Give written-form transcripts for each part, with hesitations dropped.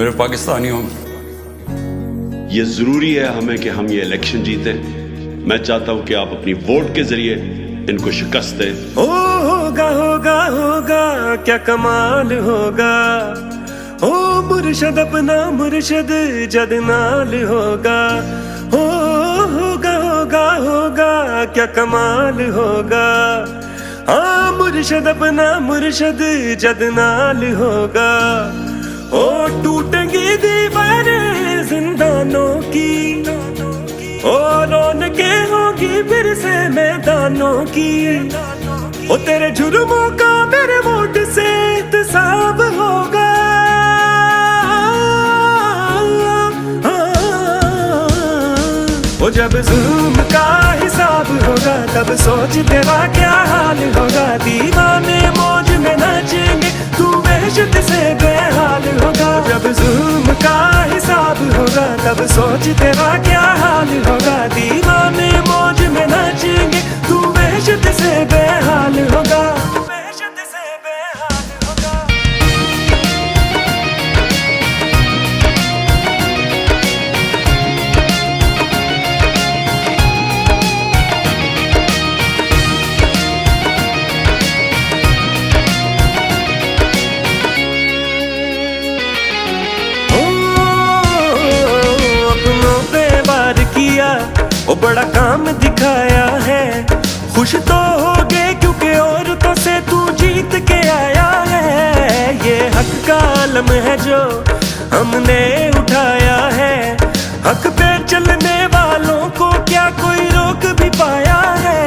मेरे पाकिस्तानियों, ये जरूरी है हमें कि हम ये इलेक्शन जीते। मैं चाहता हूं कि आप अपनी वोट के जरिए इनको शिकस्त दें। होगा होगा होगा क्या कमाल होगा, ओ मुर्शद अपना मुर्शद जद नाल होगा। होगा होगा होगा क्या कमाल होगा, हाँ मुर्शद अपना मुर्शद जद नाल होगा। ओ टूटेंगी दीवारें जिंदानों की, ओ रौनकें होगी फिर से मैदानों की। ओ तेरे जुर्मों का मेरे वोट से इंतसाब होगा। ओ जब जुल्म का हिसाब होगा तब सोच तेरा क्या हाल होगा। दीवाने मौज में नाचेंगे तू वहशत से बेहाल होगा। जब जुल्म का हिसाब होगा तब सोच तेरा क्या हाल होगा। दीवाने मौज में नाचेंगे तू वहशत से बेहाल होगा। वहशत से बेहाल होगा। ओ बड़ा काम दिखाया है, खुश तो हो गए क्योंकि औरतों से तू जीत के आया है। ये हक का आलम है जो हमने उठाया है, हक पे चलने वालों को क्या कोई रोक भी पाया है।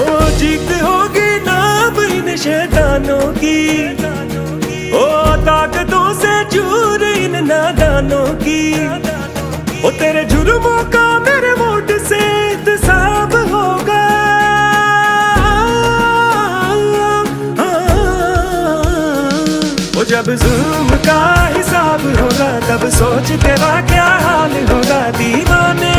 ओ जीत होगी नाम इन शैतानों की, ओ ताकतों से चूर इन नादानों की। ओ तेरे जुर्मों का मेरे वोट से इंतसाब होगा। ओ जब जुल्म का हिसाब होगा तब सोच तेरा क्या हाल होगा। दीवाने